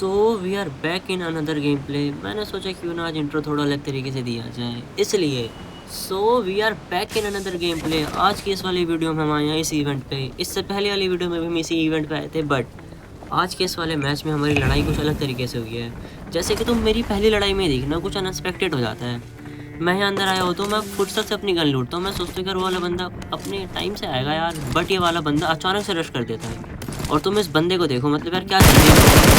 So we are back in another game play. मैंने सोचा क्यों ना आज इंट्रो थोड़ा अलग तरीके से दिया जाए, इसलिए we are back in another game play. आज की इस वाली वीडियो में हम आए हैं इस इवेंट पे। इससे पहले वाली वीडियो में भी हम इसी इवेंट पे आए थे, बट आज के इस वाले मैच में हमारी लड़ाई कुछ अलग तरीके से हुई है। जैसे कि तुम मेरी पहली लड़ाई में देखना, कुछ अनएक्सपेक्टेड हो जाता है। मैं यहाँ अंदर आया हो तो मैं फुर्सत से अपनी गन लूटता हूँ। मैं सोचता हूँ कि वो वाला बंदा अपने टाइम से आएगा यार, बट ये वाला बंदा अचानक से रश कर देता है। और तुम इस बंदे को देखो, मतलब यार क्या चल रही है।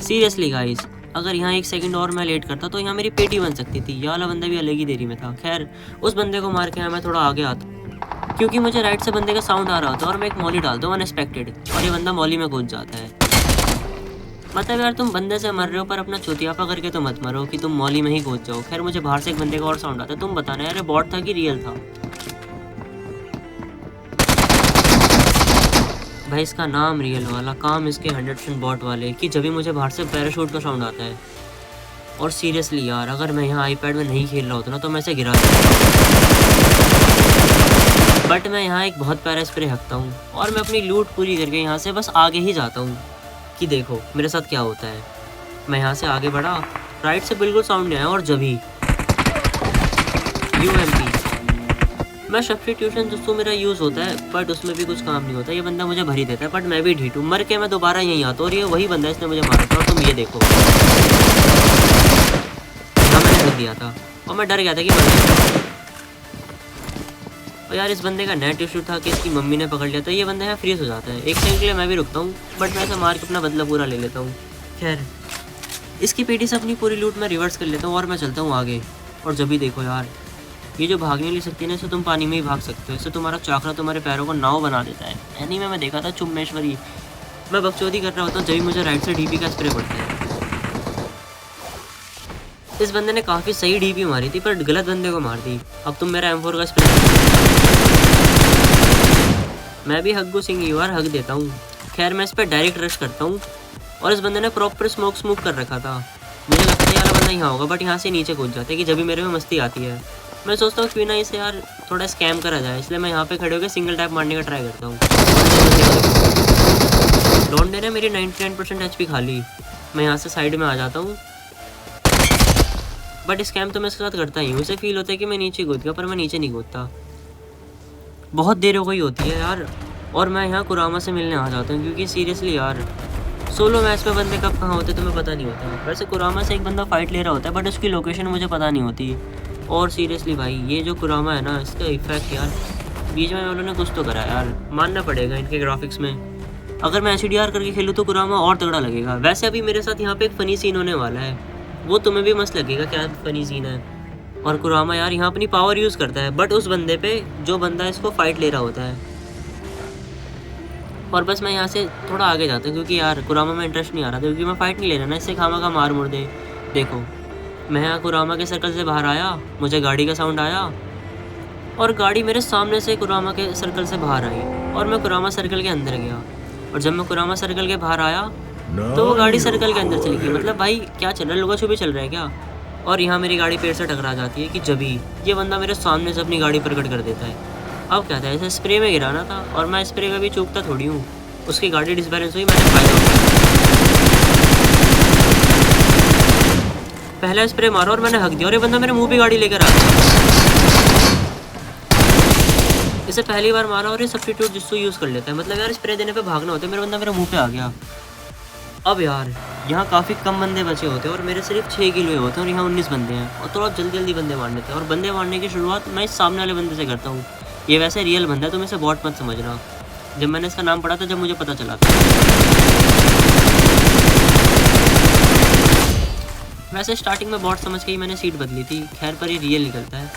सीरियसली गाइस, अगर यहाँ 1 सेकंड और मैं लेट करता तो यहाँ मेरी पेटी बन सकती थी। ये वाला बंदा भी अलग ही देरी में था। खैर, उस बंदे को मार के मैं थोड़ा आगे आता, क्योंकि मुझे राइट से बंदे का साउंड आ रहा होता है और मैं एक मॉली डालता हूँ अनएक्सपेक्टेड, और ये बंदा मॉली में कूद जाता है। मतलब यार तुम बंदे से मर रहे हो, पर अपना चुतियापा करके तो मत मरो कि तुम मॉली में ही कूद जाओ। खैर, मुझे बाहर से एक बंदे का और साउंड आता है। तुम बताना यार, ये बॉट था कि रियल था? भाई इसका नाम रियल वाला, काम इसके 100% बॉट वाले, कि जब भी मुझे बाहर से पैराशूट का साउंड आता है। और सीरियसली यार, अगर मैं यहाँ आईपैड में नहीं खेल रहा होता ना तो मैं इसे गिरा देता, बट मैं यहाँ एक बहुत प्यारा स्प्रे हकता हूँ और मैं अपनी लूट पूरी करके यहाँ से बस आगे ही जाता हूँ कि देखो मेरे साथ क्या होता है। मैं यहाँ से आगे बढ़ा, राइट से बिल्कुल साउंड नहीं आया, और जब ही UMP, मैं सब्स्टिट्यूशन जिसको मेरा यूज़ होता है, बट उसमें भी कुछ काम नहीं होता। ये बंदा मुझे भर ही देता है, बट मैं भी ढीठ हूँ। मर के मैं दोबारा यहीं आता हूँ और ये वही बंदा है, इसने मुझे मारा था। और तुम ये देखो, यहाँ मैंने रख दिया था और मैं डर गया था कि मर गया। और यार इस बंदे का नेट इशू था कि इसकी मम्मी ने पकड़ लिया, तो ये बंदा यहाँ फ्रीज हो जाता है। 1 सेकंड के लिए मैं भी रुकता हूँ, बट मैं ऐसे मार के अपना बदला पूरा ले लेता हूँ। खैर, इसकी पेटी से अपनी पूरी लूट मैं रिवर्स कर लेता हूँ और मैं चलता हूँ आगे। और जब भी देखो यार, ये जो भागने वाली शक्ति है ना, इससे तुम पानी में ही भाग सकते हो। इससे तुम्हारा चाकरा तुम्हारे पैरों को नाव बना देता है। एनीमे में देखा था चुम्मेश्वरी। मैं बकचोदी कर रहा होता हूँ, जब भी मुझे राइट से DP का स्प्रे पड़ता है। इस बंदे ने काफ़ी सही DP मारी थी, पर गलत बंदे को मार दी। अब तुम मेरा M4 का स्प्रे, मैं भी हग्गू सिंह यार हक देता हूँ। खैर, मैं इस पर डायरेक्ट रश करता हूँ और इस बंदे ने प्रॉपर स्मोक कर रखा था। मुझे लगता है यार बंदा यहाँ होगा, बट यहाँ से नीचे कूद जाता है कि जब भी मेरे में मस्ती आती है। मैं सोचता हूँ क्यों ना इसे यार थोड़ा स्कैम करा जाए, इसलिए मैं यहाँ पे खड़े होकर सिंगल टैप मारने का ट्राई करता हूँ। लॉन्डे ने मेरी 99% HP खा ली। मैं यहाँ से साइड में आ जाता हूँ, बट स्कैम तो मैं इसके साथ करता ही हूँ। उसे फील होता है कि मैं नीचे कूद गया, पर मैं नीचे नहीं कूदता। बहुत देर हो गई होती है यार, और मैं यहाँ कुरामा से मिलने आ जाता हूँ, क्योंकि सीरियसली यार सोलो मैच में बंदे कब कहाँ होते हैं तुम्हें पता नहीं होता। वैसे कुरामा से एक बंदा फाइट ले रहा होता है, बट उसकी लोकेशन मुझे पता नहीं होती। और सीरियसली भाई, ये जो कुरामा है ना, इसका इफेक्ट यार बीच में उन्होंने कुछ तो करा यार, मानना पड़ेगा इनके ग्राफिक्स में। अगर मैं HDR करके खेलूँ तो कुरामा और तगड़ा लगेगा। वैसे अभी मेरे साथ यहाँ पे एक फ़नी सीन होने वाला है, वो तुम्हें भी मस्त लगेगा क्या फ़नी सीन है। और कुरामा यार यहाँ अपनी पावर यूज़ करता है, बट उस बंदे पे जो बंदा इसको फाइट ले रहा होता है। और बस मैं यहाँ से थोड़ा आगे जाता हूँ, क्योंकि यार कुरामा में इंटरेस्ट नहीं आ रहा था, क्योंकि मैं फाइट नहीं ले रहा ना, इससे खामा का मार मुड़ दे। देखो, मैं यहाँ कुरामा के सर्कल से बाहर आया, मुझे गाड़ी का साउंड आया और गाड़ी मेरे सामने से कुरामा के सर्कल से बाहर आई और मैं कुरामा सर्कल के अंदर गया। और जब मैं कुरामा सर्कल के बाहर आया तो वो गाड़ी सर्कल के अंदर चली गई। मतलब भाई क्या चल रहा है, लोगों छुपी चल रहा है क्या? और यहाँ मेरी गाड़ी पेड़ से टकरा जाती है कि जब ही ये बंदा मेरे सामने से अपनी गाड़ी प्रकट कर देता है। अब क्या था, ऐसे स्प्रे में गिराना था और मैं स्प्रे का भी चूकता थोड़ी हूँ। उसकी गाड़ी डिसबैलेंस हुई, मैंने फायदा उठाया, पहला स्प्रे मारा और मैंने हक दिया और ये बंदा मेरे मुंह पे गाड़ी लेकर आ गया। इसे पहली बार मारा और ये सब्स्टिट्यूट जिसको यूज़ कर लेता है। मतलब यार स्प्रे देने पे भागना होता है, मेरा बंदा मेरे मुंह पे आ गया। अब यार यहाँ काफ़ी कम बंदे बचे होते हैं और मेरे सिर्फ 6 किल हुए होते हैं, और यहाँ 19 बंदे हैं। और थोड़ा जल्दी बंदे मारने थे, और बंदे मारने की शुरुआत मैं इस सामने वाले बंदे से करता हूँ। ये वैसे रियल बंदा है, तुम इसे बॉट मत समझना। जब मैंने इसका नाम पढ़ा था, जब मुझे पता चला था। वैसे स्टार्टिंग में बॉट समझ के ही मैंने सीट बदली थी, खैर पर ये रियल निकलता है।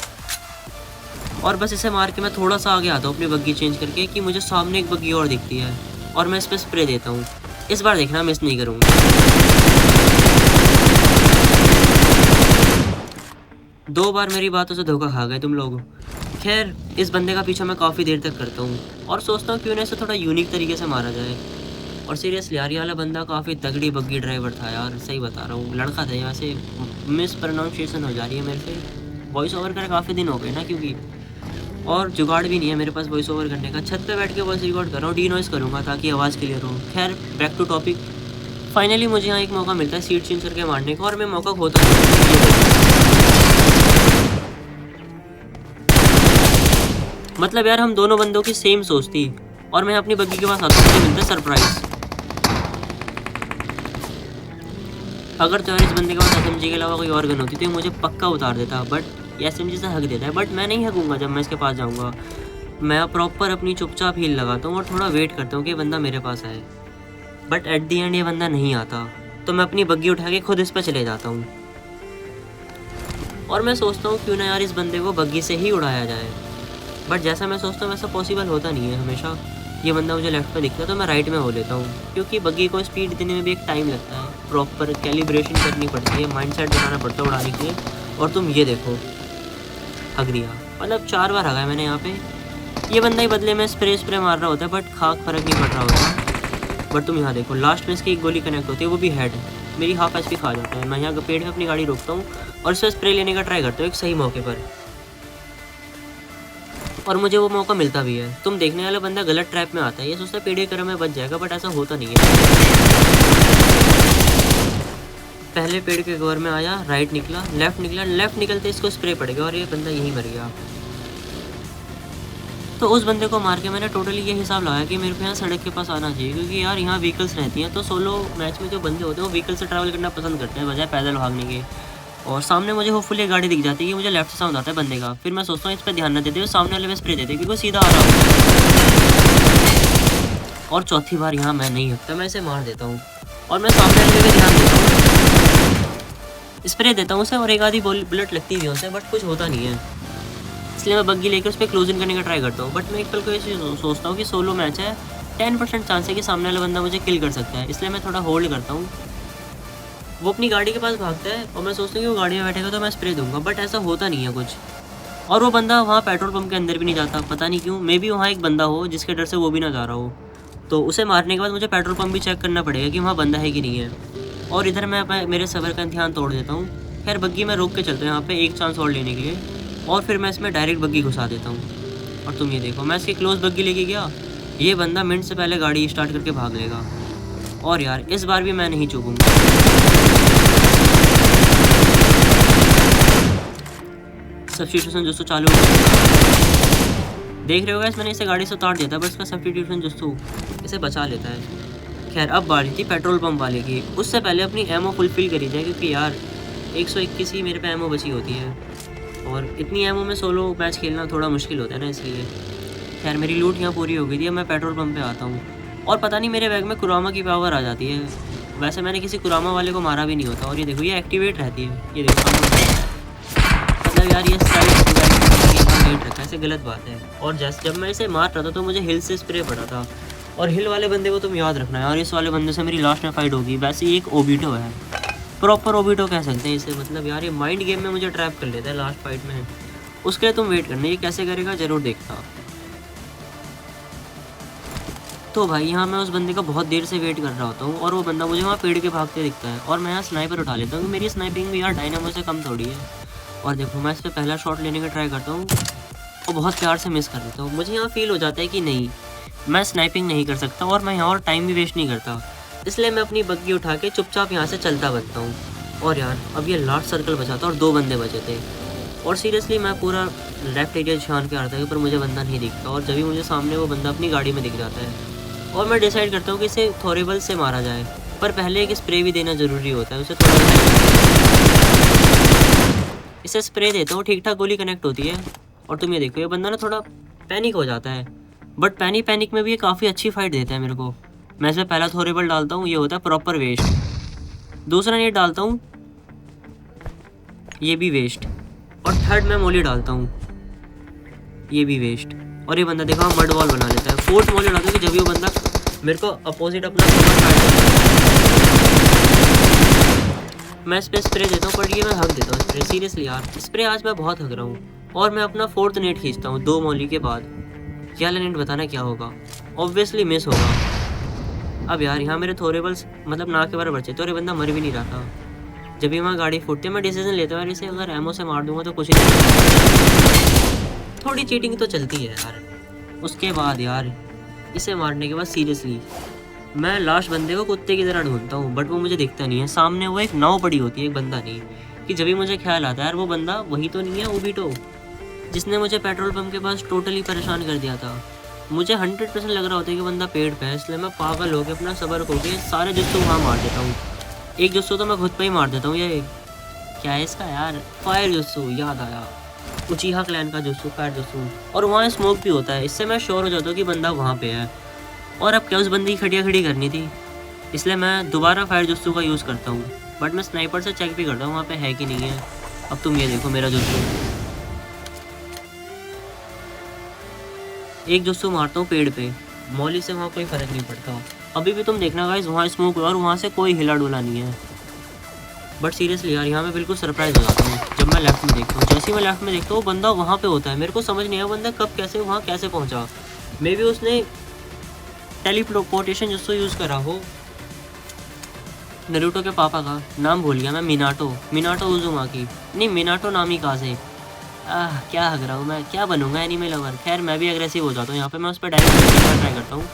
और बस इसे मार के मैं थोड़ा सा आगे आता हूँ अपनी बग्गी चेंज करके, कि मुझे सामने एक बग्गी और दिखती है और मैं इस पर स्प्रे देता हूँ। इस बार देखना, मिस नहीं करूँगा। 2 बार मेरी बातों से धोखा खा गए तुम लोग। खैर, इस बंदे का पीछा मैं काफ़ी देर तक करता हूँ और सोचता हूँ क्यों ना इसे थोड़ा यूनिक तरीके से मारा जाए। और सीरियसली यार, ये वाला बंदा काफ़ी तगड़ी बग्गी ड्राइवर था यार, सही बता रहा हूँ। लड़का था, यहाँ से मिस प्रोनाउंसिएशन हो जा रही है मेरे से। वॉइस ओवर कर काफ़ी दिन हो गए ना, क्योंकि और जुगाड़ भी नहीं है मेरे पास वॉइस ओवर करने का। छत पे बैठ के वॉइस रिकॉर्ड कर रहा हूँ, डी नॉइस करूँगा ताकि आवाज़ क्लियर हो। खैर बैक टू टॉपिक। फाइनली मुझे यहाँ एक मौका मिलता है सीट चेंज करके मारने का, और मैं मौका खोता मतलब यार हम दोनों बंदों की सेम सोच थी। और मैं अपनी बग्गी के पास आता हूँ, मुझे मिलता है सरप्राइज। अगर तो यार इस बंदे के पास एसएमजी के अलावा कोई और गन होती तो मुझे पक्का उतार देता, बट एसएमजी से हक देता है। बट मैं नहीं हकूँगा जब मैं इसके पास जाऊँगा। मैं प्रॉपर अपनी चुपचाप हील लगाता हूँ और थोड़ा वेट करता हूँ कि बंदा मेरे पास आए। बट एट दी एंड ये बंदा नहीं आता, तो मैं अपनी बग्गी उठा के खुद इस पर चले जाता हूँ। और मैं सोचता हूँ क्यों ना यार इस बंदे को बग्गी से ही उड़ाया जाए। बट जैसा मैं सोचता हूँ वैसा पॉसिबल होता नहीं है हमेशा। ये बंदा मुझे लेफ्ट पे दिखता है तो मैं राइट में हो लेता हूँ, क्योंकि बग्गी को स्पीड देने में भी एक टाइम लगता है। प्रॉपर कैलिब्रेशन करनी पड़ती है, माइंडसेट बनाना पड़ता है उड़ाने के लिए। और तुम ये देखो, हग दिया। मतलब 4 बार हगा है मैंने यहाँ पे। ये बंदा ही बदले में स्प्रे मार रहा होता है, बट खाक फर्क नहीं पड़ रहा होता। बट तुम यहाँ देखो, लास्ट में इसकी एक गोली कनेक्ट होती है, वो भी हेड। मेरी हाफ एचपी खा जाता है। मैं यहाँ पेड़ में अपनी गाड़ी रोकता हूँ और इससे स्प्रे लेने का ट्राई करता हूँ एक सही मौके पर, और मुझे वो मौका मिलता भी है। तुम देखने वाला बंदा गलत ट्रैप में आता है, ये सोचता है पेड़ के करम में बच जाएगा, बट ऐसा होता नहीं है। पहले पेड़ के कवर में आया, राइट निकला, लेफ्ट निकलते इसको स्प्रे पड़ गया और ये बंदा यहीं मर गया। तो उस बंदे को मार के मैंने टोटली ये हिसाब लगाया कि मेरे को यहाँ सड़क के पास आना चाहिए, क्योंकि यार यहाँ व्हीकल्स रहती हैं। तो सोलो मैच में जो बंदे होते हैं वो व्हीकल से ट्रैवल करना पसंद करते हैं बजाय पैदल भागने के। और सामने मुझे होपफुली गाड़ी दिख जाती है कि मुझे लेफ्ट से साउंड आता है बंदे का। फिर मैं सोचता हूँ इस पर ध्यान न देते हुए सामने वाले में स्प्रे देते, क्योंकि वो सीधा आ रहा होता है। और चौथी बार यहाँ मैं नहीं हकता, मैं इसे मार देता हूँ और मैं सामने वाले पे ध्यान देता हूँ, स्प्रे देता हूँ उसे, और एक आधी बुलेट लगती भी है उसे, बट कुछ होता नहीं है। इसलिए मैं बग्गी लेकर उस पर क्लोजिंग करने का ट्राई करता हूँ। बट मैं एक पल को ये चीज़ सोचता हूँ कि सोलो मैच है, 10% चांस है कि सामने वाला बंदा मुझे किल कर सकता है, इसलिए मैं थोड़ा होल्ड करता हूँ। वो अपनी गाड़ी के पास भागता है और मैं सोचता हूँ कि वो गाड़ी में बैठेगा तो मैं स्प्रे दूंगा, बट ऐसा होता नहीं है कुछ। और वो बंदा वहाँ पेट्रोल पंप के अंदर भी नहीं जाता, पता नहीं क्यों। मे बी वहाँ एक बंदा हो जिसके डर से वो भी ना जा रहा हो। तो उसे मारने के बाद मुझे पेट्रोल पंप भी चेक करना पड़ेगा कि वहाँ बंदा है कि नहीं है। और इधर मैं मेरे सबर का ध्यान तोड़ देता हूँ। खैर बग्गी मैं रोक के चलता हूँ यहाँ पे एक चांस और लेने के लिए, और फिर मैं इसमें डायरेक्ट बग्गी घुसा देता हूँ। और तुम ये देखो, मैं इसकी क्लोज बग्गी लेके गया, ये बंदा मिनट से पहले गाड़ी स्टार्ट करके भाग लेगा। और यार इस बार भी मैं नहीं चूकूंगा। सब्स्टिट्यूशन जुस्तु चालू हो गया। देख रहे हो गाइस, मैंने इसे गाड़ी से उतार दिया था, बस इसका सब्स्टिट्यूशन जुस्तु इसे बचा लेता है। खैर अब बारी थी पेट्रोल पंप वाले की। उससे पहले अपनी एमओ फुलफिल करी जाए, क्योंकि यार 121 ही मेरे पे एमओ बची होती है, और इतनी एमओ में सोलो मैच खेलना थोड़ा मुश्किल होता है ना, इसलिए। खैर मेरी लूट यहाँ पूरी हो गई थी। अब मैं पेट्रोल पंप पे आता हूँ और पता नहीं मेरे बैग में कुरामा की पावर आ जाती है। वैसे मैंने किसी कुरामा वाले को मारा भी नहीं होता, और ये देखो ये एक्टिवेट रहती है। ये देखो मतलब यार ये साइड रखा है, ऐसे गलत बात है। और जैसे जब मैं इसे मार रहा था तो मुझे हिल से स्प्रे पड़ा था, और हिल वाले बंदे को तुम याद रखना है। और इस वाले बंदे से मेरी लास्ट में फाइट होगी। वैसे ही एक ओबिटो है, प्रॉपर ओबिटो कह सकते हैं इसे। मतलब यार ये माइंड गेम में मुझे ट्रैप कर लेता है लास्ट फाइट में। उसके लिए तुम वेट करना, ये कैसे करेगा ज़रूर देखना। तो भाई यहाँ मैं उस बंदे का बहुत देर से वेट कर रहा होता हूँ, और वो बंदा मुझे वहाँ पेड़ के भागते दिखता है, और मैं यहाँ स्नाइपर उठा लेता हूँ। मेरी स्नाइपिंग भी यार डायनामो से कम थोड़ी है। और देखो मैं इस पर पहला शॉट लेने का ट्राई करता हूँ और बहुत प्यार से मिस कर देता हूँ। मुझे यहाँ फील हो जाता है कि नहीं, मैं स्नाइपिंग नहीं कर सकता, और मैं यहाँ और टाइम भी वेस्ट नहीं करता। इसलिए मैं अपनी बग्गी उठा के चुपचाप यहाँ से चलता बनता हूँ। और यार अब ये लास्ट सर्कल बचा था और 2 बंदे बचे थे, और सीरियसली मैं पूरा लेफ्ट एरिया छान के आता है, पर मुझे बंदा नहीं दिखता। और जब भी मुझे सामने वो बंदा अपनी गाड़ी में दिख जाता है, और मैं डिसाइड करता हूँ कि इसे थोरेबल से मारा जाए, पर पहले एक स्प्रे भी देना ज़रूरी होता है। उसे इसे स्प्रे देता हूँ, ठीक ठाक गोली कनेक्ट होती है। और तुम ये देखो, ये बंदा ना थोड़ा पैनिक हो जाता है, बट पैनिक में भी ये काफ़ी अच्छी फाइट देता है मेरे को। मैं इसमें पहला थोरेबल डालता हूँ, ये होता है प्रॉपर वेस्ट। दूसरा नेट डालता हूँ, ये भी वेस्ट। और थर्ड मैं मोली डालता हूँ, ये भी वेस्ट। और ये बंदा देखो मड वॉल बना लेता है। फोर्थ मोली डालता हूँ कि जब भी वो बंदा मेरे को अपोजिट अपना मैं इस पर स्प्रे देता हूँ, पर ये मैं हक देता हूँ स्प्रे। सीरियसली यार स्प्रे आज मैं बहुत हक रहा हूँ। और मैं अपना 4th नेट खींचता हूँ 2 मौली के बाद। क्या नेट बताना क्या होगा, ऑब्वियसली मिस होगा। अब यार यहाँ मेरे थोरेबल्स मतलब ना के बार बचे, तो ये बंदा मर भी नहीं रहा था। जब भी वहाँ गाड़ी फूटती है मैं डिसीजन लेता हूँ, इसे अगर एमओ से मार दूंगा तो कुछ नहीं। थोड़ी चीटिंग तो चलती है यार। उसके बाद यार इसे मारने के बाद सीरियसली मैं लास्ट बंदे को कुत्ते की तरह ढूंढता हूँ, बट वो मुझे दिखता नहीं है। सामने वो एक नाव पड़ी होती है, एक बंदा नहीं, कि जब भी मुझे ख्याल आता है यार वो बंदा वही तो नहीं है ओबीटो जिसने मुझे पेट्रोल पंप के पास टोटली परेशान कर दिया था। मुझे 100% लग रहा होता है कि बंदा पेड़ पे है, इसलिए मैं पागल होकर अपना सबर खो के सारे जुस्सू वहाँ मार देता हूँ। एक जुस्सू तो मैं खुद पे ही मार देता हूँ। ये क्या है इसका यार, फायर जुस्सू याद आया, उचीहा क्लैन का जुस्सू, फायर जुस्सू। और वहाँ स्मोक भी होता है, इससे मैं श्योर हो जाता हूँ कि बंदा वहाँ पे है। और अब क्या उस बंदी की खटिया खड़ी करनी थी, इसलिए मैं दोबारा फायर जुस्सू का यूज़ करता हूँ। बट मैं स्नाइपर से चेक भी करता हूँ वहाँ पे है कि नहीं है। अब तुम ये देखो मेरा जुस्सू, एक जुस्सू मारता हूँ पेड़ पे, मौली से वहाँ कोई फ़र्क नहीं पड़ता। अभी भी तुम देखना गाइस, वहाँ स्मोक हुआ और वहाँ से कोई हिला डुला नहीं है। बट सीरियसली यार यहाँ मैं बिल्कुल सरप्राइज हो जाता हूँ जब मैं लेफ्ट में देखता हूँ। जैसे ही मैं लेफ्ट में देखता हूँ बंदा वहाँ पे होता है। मेरे को समझ नहीं आया बंदा कब कैसे वहाँ कैसे पहुँचा। मे बी उसने टेलीपोर्टेशन जुस्सू यूज़ करा हो। नारुतो के पापा का नाम भूल गया मैं, मिनाटो उज़ुमाकी, नहीं मिनाटो नामी काज़े। क्या हग रहा हूँ मैं, क्या बनूंगा एनिमे लवर। खैर मैं भी एग्रेसिव हो जाता हूँ यहाँ पे, मैं उस पर डायरेक्ट ट्राई करता हूँ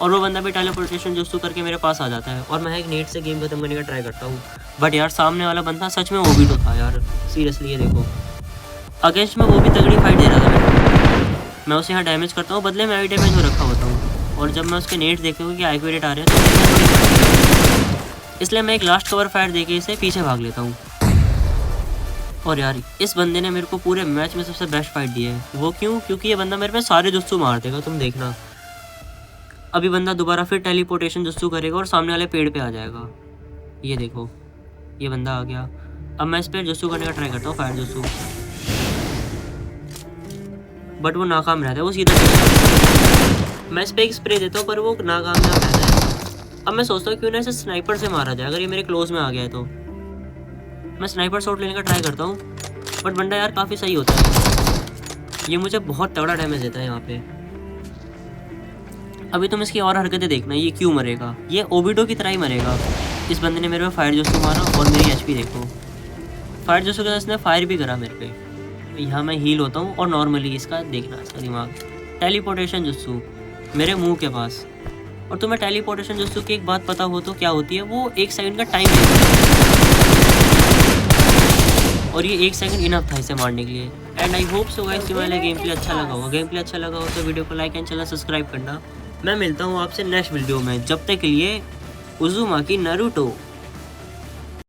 और वो बंदा भी टेलीपोर्टेशन जुस्सू करके मेरे पास आ जाता है और मैं एक नेट से गेम खत्म करने का ट्राई करता हूँ। बट यार सामने वाला बंदा सच में ओबीटो था यार, सीरियसली। ये देखो अगेंस्ट में वो भी तगड़ी फाइट दे रहा था। मैं उसे यहाँ डैमेज करता हूँ, बदले में भी डैमेज हो रखा होता हूँ। और जब मैं उसके नेट देखता हूँ कि एक्यूरेट आ रहे हैं तो इसलिए मैं एक लास्ट कवर फायर देके इसे पीछे भाग लेता हूँ। और यार इस बंदे ने मेरे को पूरे मैच में सबसे बेस्ट फाइट दी है। वो क्यों? क्योंकि ये बंदा मेरे पे सारे जुस्सू मार देगा, तुम देखना। अभी बंदा दोबारा फिर टेलीपोर्टेशन जुस्सू करेगा और सामने वाले पेड़ पे आ जाएगा। ये देखो ये बंदा आ गया। अब मैं इस पर जुस्सू करने का ट्राई करता हूँ, फायर जुस्सू, बट वो नाकाम रहता है, वो सीधा मैं इस पर एक स्प्रे देता हूँ पर वो नाकामयाब रहता है। अब मैं सोचता हूँ क्यों ना इसे स्नाइपर से मारा जाए, अगर ये मेरे क्लोज में आ गया है तो। मैं स्नाइपर शॉट लेने का ट्राई करता हूँ बट बंदा यार काफ़ी सही होता है, ये मुझे बहुत तगड़ा डैमेज देता है यहाँ पे। अभी तुम इसकी और हरकतें देखना, ये क्यों मरेगा, ये ओबीटो की तरह ही मरेगा। इस बंदे ने मेरे पे फायर जुस्सू मारा और मेरी एचपी देखो, फायर जुस्सू के साथ इसने फायर भी करा मेरे पे। यहाँ मैं हील होता हूँ और नॉर्मली इसका देखना, इसका दिमाग टेलीपोर्टेशन जुस्सू मेरे मुंह के पास। और तुम्हें टेलीपोर्टेशन जुस्सू की एक बात पता हो तो क्या होती है, वो 1 सेकंड का टाइम है और ये 1 सेकंड इनफ था इसे मारने के लिए। And I hope so guys वाला गेम प्ले अच्छा लगा होगा। गेम प्ले अच्छा लगा हो तो वीडियो को लाइक एंड चैनल सब्सक्राइब करना। मैं मिलता हूँ आपसे नेक्स्ट वीडियो में, जब तक के लिए उज़ुमाकी नारुतो।